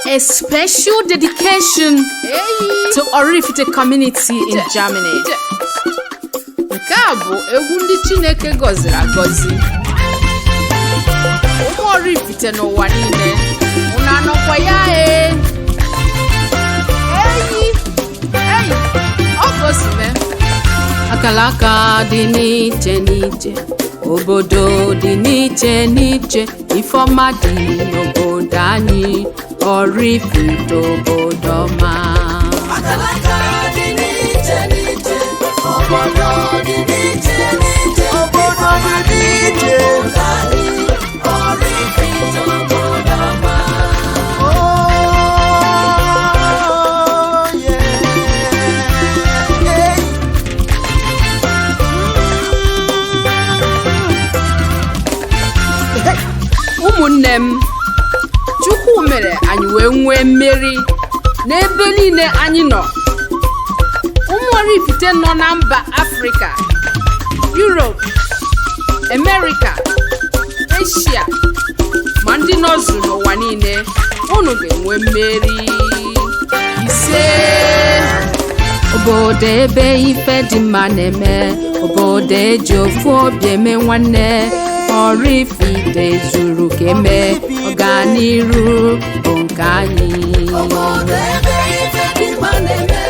A special dedication to Oraifite community in Germany. Nke a bụ egwu ndị Chineke gọziri agọzi. Ụmụ Oraifite n'ụwa niile, unu anọkwa ya ọ gosime. Akalaka dị n'iche n'iche, obodo dị n'iche n'iche, ifeọma dị n'obodo anyị, Oraifite obodo ọma. Akalaka dị n'iche n'iche, obodo dị n'iche n'iche, obodo dị n'iche, obodo anyị, Oraifite obodo ọma. Ụmụnne m, Chukwu mere anyị wee nwee mmeri n'ebe niile anyị nọ. Ụmụ Oraifite nọ na mba Afrịka, Europe, America, Asia, ma ndị nọzuru n'ụwa niile, unu ga-enwe mmeri. Ise. Obodo ebe ife dị mma na-eme, obodo eji ofu obi eme nwanne, Oraifite zuru ka eme, ọganiru bụ nke anyị. Obodo ebe ife dị mma na-eme,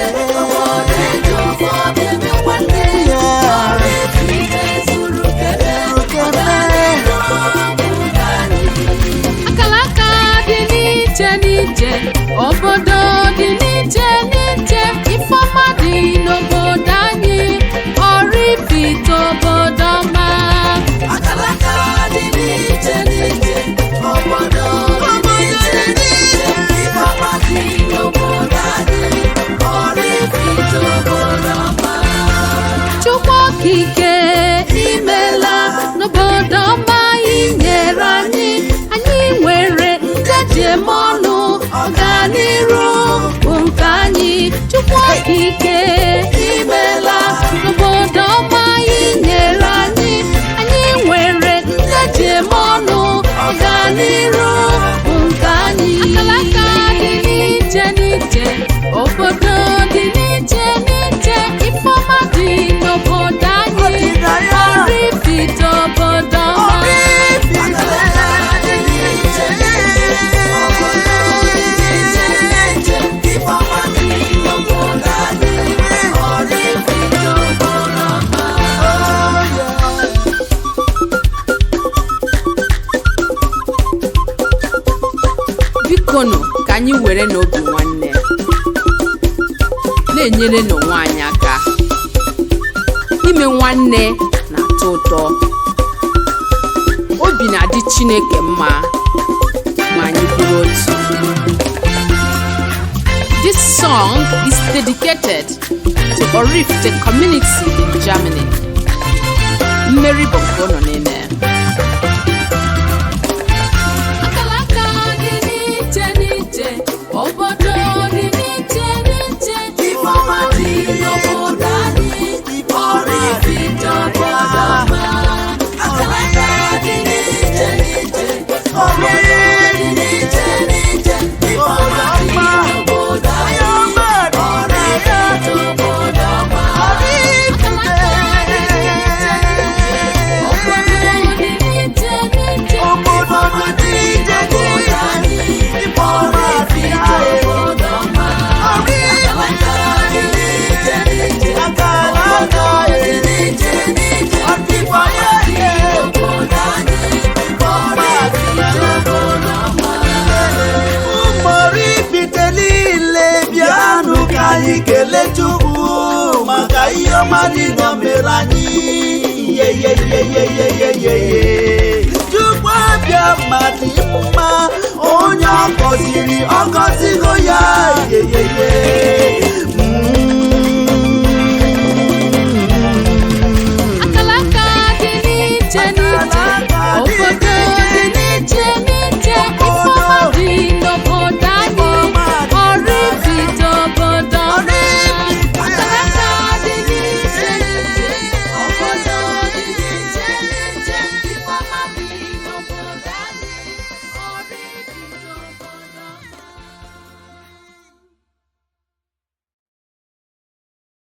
obodo eji ofu obi eme nwanne, Oraifite zuru ka eme, ọganiru bụ nke anyị. Akalaka dị n'iche n'iche, obodo dị n'iche n'iche, ifeọma dị n'obodo anyị, Oraifite obodo ọma. Akalaka dị n'iche n'iche, obodo dị n'iche n'iche, ifeọma dị n'obodo anyị, Oraifite obodo ọma. Chukwu okike imela n'obodo ọma inyere anyị, anyị nwere nkeji eme ọnụ, ọganiru bụ nke anyị. Chukwu okike imela n'obodo ọma inyere anyị, anyị nwere nkeji eme ọnụ, ọganiru bụ nke anyị. Akalaka dị n'iche n'iche, obodo dị n'iche n'iche, ifeọma dị n'obodo anyị, Oraifite obodo ọma. Akalaka dị n'iche n'iche, obodo dị n'iche n'iche, ifeọma dị n'obodo anyị, Oraifite obodo ọma. Bikonu ka anyị were n'obi nwanne na-enyere n'onwe anyị aka. Ime nwanne na-atọ ụtọ, obi na-adị Chineke mma ma anyị bụrụ otu. This song is dedicated to Oraifite community in Germany. Mmeri bụ nke unu niile. Akalaka dị n'iche n'iche, obodo dị n'iche n'iche, Ifeọma dị n'obodo anyị, Oraifite obodo ọma. Akalaka dị n'iche n'iche, obodo dị n'iche n'iche, ifeọma dị n'obodo anyị, Oraifite obodo ọma. Anyị kelee Chukwu maka ihe ọma niile o mere anyị. Chukwu abịa mmadụ